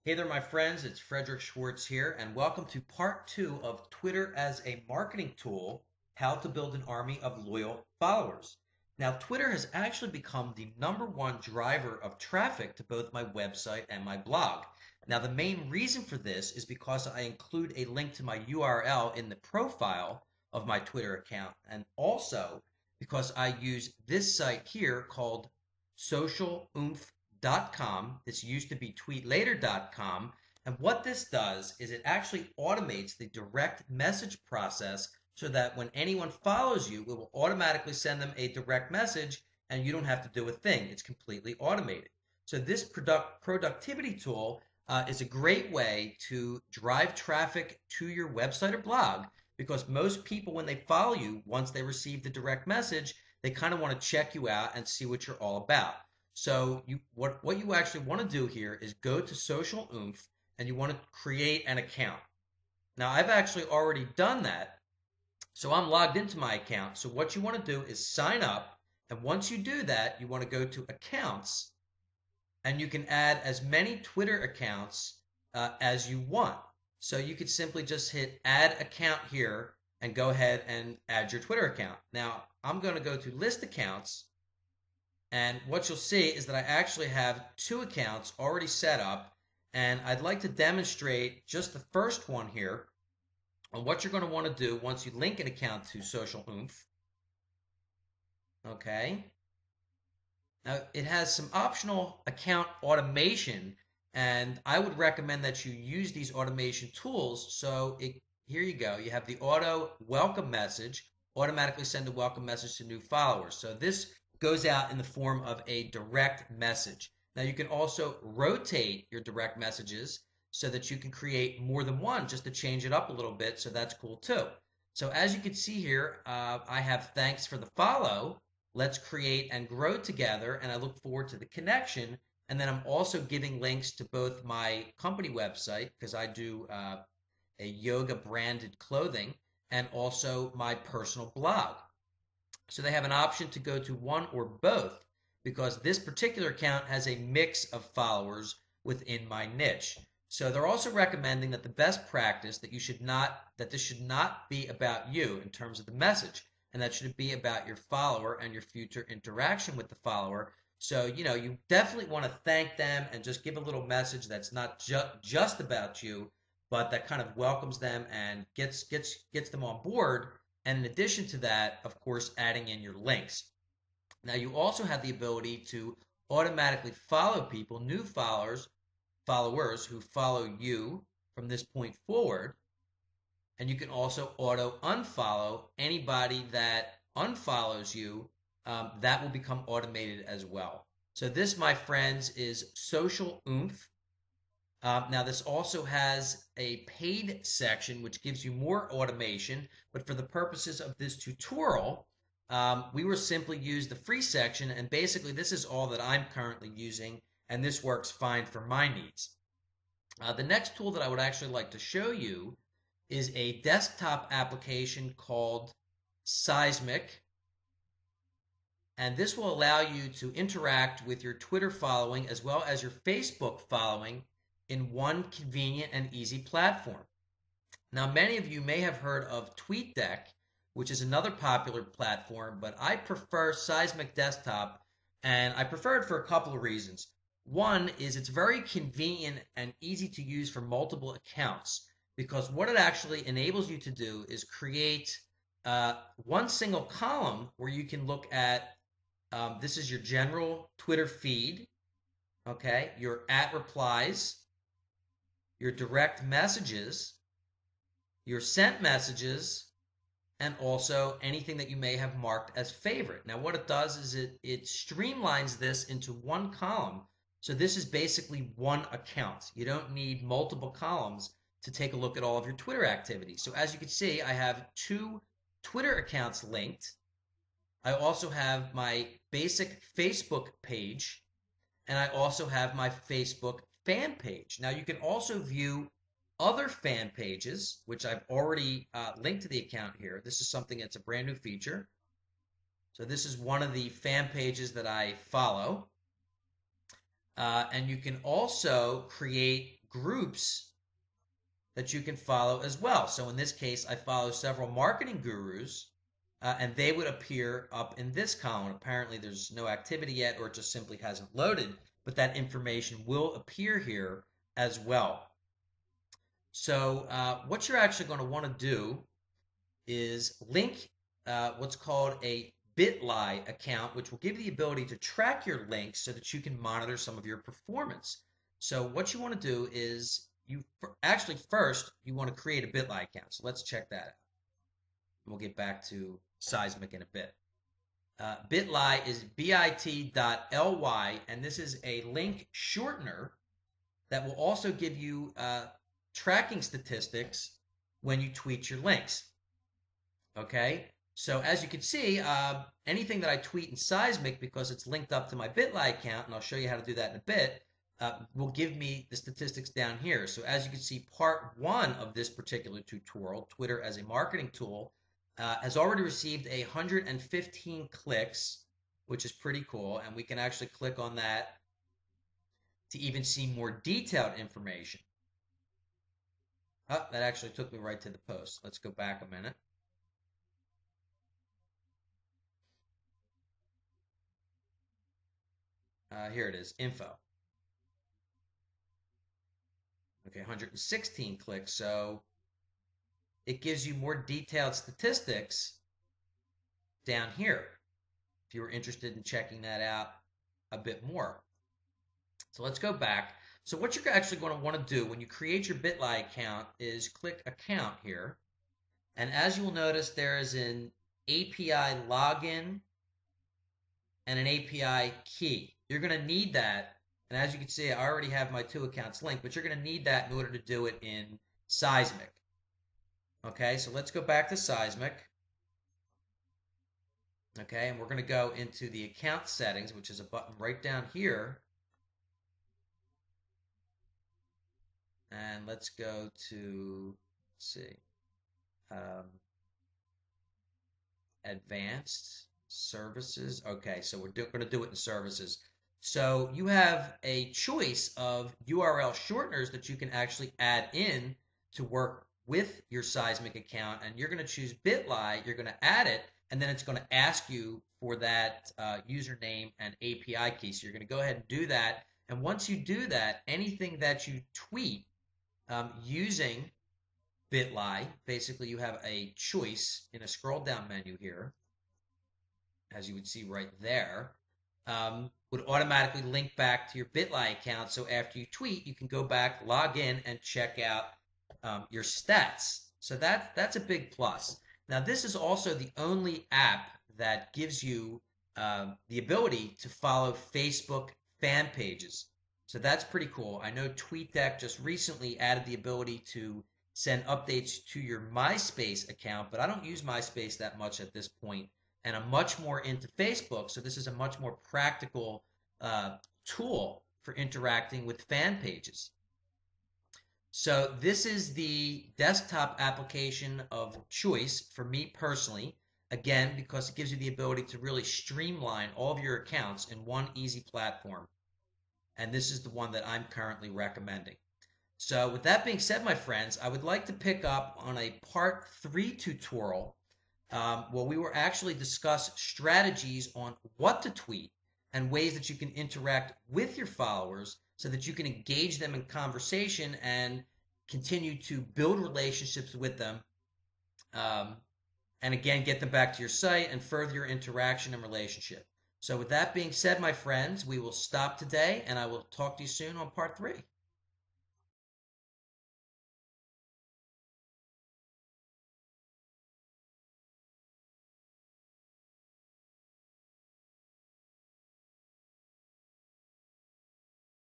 Hey there, my friends. It's Frederick Schwartz here, and welcome to part two of Twitter as a marketing tool, how to build an army of loyal followers. Now, Twitter has actually become the number one driver of traffic to both my website and my blog. Now, the main reason for this is because I include a link to my URL in the profile of my Twitter account, and also because I use this site here called socialoomph.com. This used to be tweetlater.com. And what this does is it actually automates the direct message process so that when anyone follows you, it will automatically send them a direct message and you don't have to do a thing. It's completely automated. So this productivity tool is a great way to drive traffic to your website or blog because most people, when they follow you, once they receive the direct message, they kind of want to check you out and see what you're all about. So what you actually want to do here is go to Social Oomph and you want to create an account. Now I've actually already done that, so I'm logged into my account. So what you want to do is sign up, and once you do that, you want to go to Accounts, and you can add as many Twitter accounts as you want. So you could simply just hit Add Account here and go ahead and add your Twitter account. Now I'm going to go to List Accounts. And what you'll see is that I actually have two accounts already set up, and I'd like to demonstrate just the first one here on what you're going to want to do once you link an account to Social Oomph. Okay. Now it has some optional account automation, and I would recommend that you use these automation tools. Here you go. You have the auto welcome message, automatically send a welcome message to new followers. So this goes out in the form of a direct message. Now you can also rotate your direct messages so that you can create more than one just to change it up a little bit. So that's cool too. So as you can see here, I have thanks for the follow. Let's create and grow together. And I look forward to the connection. And then I'm also giving links to both my company website because I do a yoga branded clothing and also my personal blog. So they have an option to go to one or both because this particular account has a mix of followers within my niche. So they're also recommending that the best practice that this should not be about you in terms of the message, and that should be about your follower and your future interaction with the follower. So, you definitely want to thank them and just give a little message that's not just about you, but that kind of welcomes them and gets them on board. And in addition to that, of course, adding in your links. Now you also have the ability to automatically follow people, new followers who follow you from this point forward. And you can also auto unfollow anybody that unfollows you. That will become automated as well. So this, my friends, is Social Oomph. Now, this also has a paid section, which gives you more automation. But for the purposes of this tutorial, we will simply use the free section. And basically, this is all that I'm currently using. And this works fine for my needs. The next tool that I would actually like to show you is a desktop application called Seismic. And this will allow you to interact with your Twitter following as well as your Facebook following in one convenient and easy platform. Now, many of you may have heard of TweetDeck, which is another popular platform, but I prefer Seismic Desktop, and I prefer it for a couple of reasons. One is it's very convenient and easy to use for multiple accounts because what it actually enables you to do is create one single column where you can look at this is your general Twitter feed, okay, your at replies, your direct messages, your sent messages, and also anything that you may have marked as favorite. Now, what it does is it streamlines this into one column. So this is basically one account. You don't need multiple columns to take a look at all of your Twitter activity. So as you can see, I have two Twitter accounts linked. I also have my basic Facebook page, and I also have my Facebook fan page. Now you can also view other fan pages, which I've already linked to the account here. This is something that's a brand new feature. So this is one of the fan pages that I follow. And you can also create groups that you can follow as well. So in this case, I follow several marketing gurus, and they would appear up in this column. Apparently, there's no activity yet, or it just simply hasn't loaded, but that information will appear here as well. So what you're actually going to want to do is link what's called a Bitly account, which will give you the ability to track your links so that you can monitor some of your performance. So what you want to do is actually first you want to create a Bitly account. So let's check that out. We'll get back to Seismic in a bit. Bitly is bit.ly, and this is a link shortener that will also give you tracking statistics when you tweet your links. Okay, so as you can see, anything that I tweet in Seismic, because it's linked up to my Bitly account, and I'll show you how to do that in a bit, will give me the statistics down here. So as you can see, part 1 of this particular tutorial, Twitter as a marketing tool, has already received 115 clicks, which is pretty cool. And we can actually click on that to even see more detailed information. Oh, that actually took me right to the post. Let's go back a minute. Here it is, info. Okay, 116 clicks. So it gives you more detailed statistics down here if you were interested in checking that out a bit more. So let's go back. So what you're actually going to want to do when you create your Bitly account is click account here. And as you will notice, there is an API login and an API key. You're going to need that. And as you can see, I already have my 2 accounts linked, but you're going to need that in order to do it in Seismic. Okay, so let's go back to Seismic. Okay, and we're going to go into the account settings, which is a button right down here. And let's go to, let's see, advanced services. Okay, so we're going to do it in services. So you have a choice of URL shorteners that you can actually add in to work with your Seismic account, and you're going to choose Bitly, you're going to add it, and then it's going to ask you for that username and API key. So you're going to go ahead and do that, and once you do that, anything that you tweet using Bitly, basically you have a choice in a scroll down menu here, as you would see right there, would automatically link back to your Bitly account. So after you tweet, you can go back, log in, and check out your stats. So that's a big plus. Now, this is also the only app that gives you the ability to follow Facebook fan pages. So that's pretty cool. I know TweetDeck just recently added the ability to send updates to your MySpace account, but I don't use MySpace that much at this point, and I'm much more into Facebook, so this is a much more practical tool for interacting with fan pages. So this is the desktop application of choice for me personally, again, because it gives you the ability to really streamline all of your accounts in one easy platform. And this is the one that I'm currently recommending. So with that being said, my friends, I would like to pick up on a part 3 tutorial where we will actually discuss strategies on what to tweet and ways that you can interact with your followers so that you can engage them in conversation and continue to build relationships with them. And again, get them back to your site and further your interaction and relationship. So with that being said, my friends, we will stop today, and I will talk to you soon on part 3.